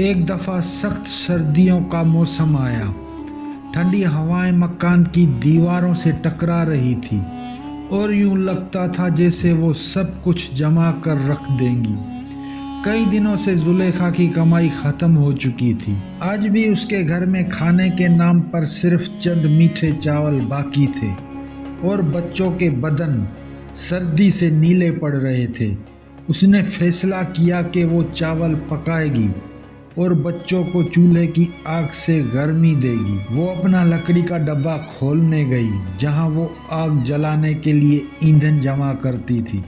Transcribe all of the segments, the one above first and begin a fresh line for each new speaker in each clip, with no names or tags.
ایک دفعہ سخت سردیوں کا موسم آیا۔ ٹھنڈی ہوائیں مکان کی دیواروں سے ٹکرا رہی تھی اور یوں لگتا تھا جیسے وہ سب کچھ جما کر رکھ دیں گی۔ کئی دنوں سے زلیخا کی کمائی ختم ہو چکی تھی۔ آج بھی اس کے گھر میں کھانے کے نام پر صرف چند میٹھے چاول باقی تھے اور بچوں کے بدن سردی سے نیلے پڑ رہے تھے۔ اس نے فیصلہ کیا کہ وہ چاول پکائے گی اور بچوں کو چولہے کی آگ سے گرمی دے گی۔ وہ اپنا لکڑی کا ڈبہ کھولنے گئی جہاں وہ آگ جلانے کے لیے ایندھن جمع کرتی تھی،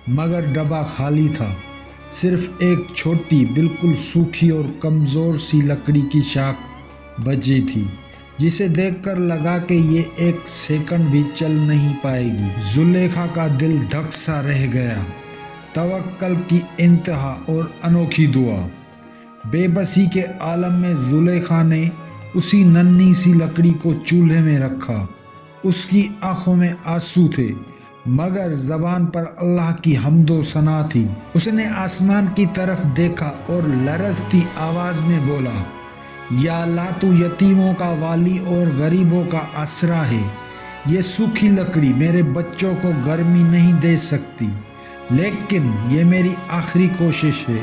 مگر ڈبہ خالی تھا۔ صرف ایک چھوٹی، بالکل سوکھی اور کمزور سی لکڑی کی شاخ بچی تھی، جسے دیکھ کر لگا کہ یہ ایک سیکنڈ بھی چل نہیں پائے گی۔ زلیخا کا دل دھک سا رہ گیا۔ توکل کی انتہا اور انوکھی دعا۔ بے بسی کے عالم میں زلیخا نے اسی ننھی سی لکڑی کو چولہے میں رکھا۔ اس کی آنکھوں میں آنسو تھے، مگر زبان پر اللہ کی حمد و ثنا تھی۔ اس نے آسمان کی طرف دیکھا اور لرزتی آواز میں بولا، یا اللہ، تو یتیموں کا والی اور غریبوں کا آسرا ہے۔ یہ سوکھی لکڑی میرے بچوں کو گرمی نہیں دے سکتی، لیکن یہ میری آخری کوشش ہے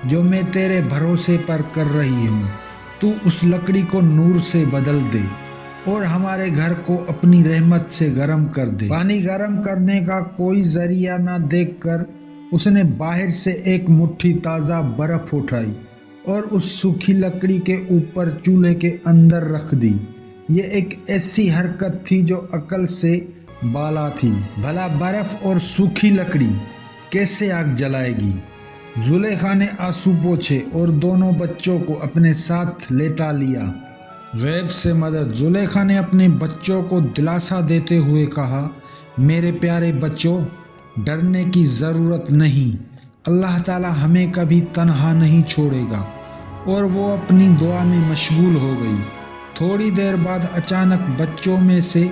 جو میں تیرے بھروسے پر کر رہی ہوں۔ تو اس لکڑی کو نور سے بدل دے اور ہمارے گھر کو اپنی رحمت سے گرم کر دے۔ پانی گرم کرنے کا کوئی ذریعہ نہ دیکھ کر اس نے باہر سے ایک مٹھی تازہ برف اٹھائی اور اس سوکھی لکڑی کے اوپر چولہے کے اندر رکھ دی۔ یہ ایک ایسی حرکت تھی جو عقل سے بالا تھی۔ بھلا برف اور سوکھی لکڑی کیسے آگ جلائے گی؟ زلیخا نے آنسو پوچھے اور دونوں بچوں کو اپنے ساتھ لیٹا لیا۔ غیب سے مدد۔ زلیخا نے اپنے بچوں کو دلاسا دیتے ہوئے کہا، میرے پیارے بچوں، ڈرنے کی ضرورت نہیں، اللہ تعالی ہمیں کبھی تنہا نہیں چھوڑے گا۔ اور وہ اپنی دعا میں مشغول ہو گئی۔ تھوڑی دیر بعد اچانک بچوں میں سے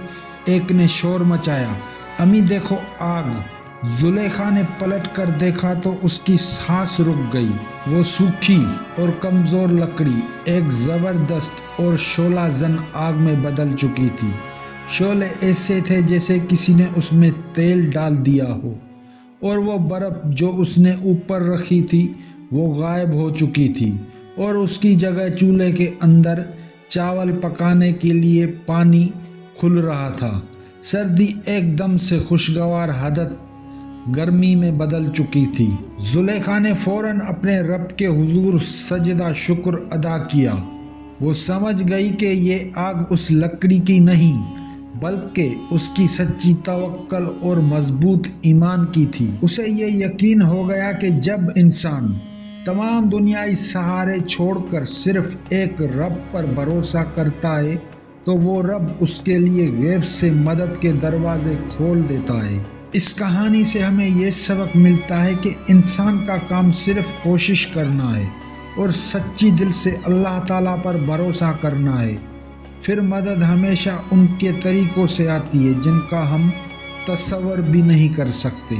ایک نے شور مچایا، امی دیکھو آگ! زلیخا نے پلٹ کر دیکھا تو اس کی سانس رک گئی۔ وہ سوکھی اور کمزور لکڑی ایک زبردست اور شعلہ زن آگ میں بدل چکی تھی۔ شعلے ایسے تھے جیسے کسی نے اس میں تیل ڈال دیا ہو، اور وہ برف جو اس نے اوپر رکھی تھی وہ غائب ہو چکی تھی، اور اس کی جگہ چولہے کے اندر چاول پکانے کے لیے پانی کھل رہا تھا۔ سردی ایک دم سے خوشگوار حدت گرمی میں بدل چکی تھی۔ زلیخا نے فوراً اپنے رب کے حضور سجدہ شکر ادا کیا۔ وہ سمجھ گئی کہ یہ آگ اس لکڑی کی نہیں، بلکہ اس کی سچی توکل اور مضبوط ایمان کی تھی۔ اسے یہ یقین ہو گیا کہ جب انسان تمام دنیائی سہارے چھوڑ کر صرف ایک رب پر بھروسہ کرتا ہے تو وہ رب اس کے لیے غیب سے مدد کے دروازے کھول دیتا ہے۔ اس کہانی سے ہمیں یہ سبق ملتا ہے کہ انسان کا کام صرف کوشش کرنا ہے اور سچی دل سے اللہ تعالیٰ پر بھروسہ کرنا ہے، پھر مدد ہمیشہ ان کے طریقوں سے آتی ہے جن کا ہم تصور بھی نہیں کر سکتے۔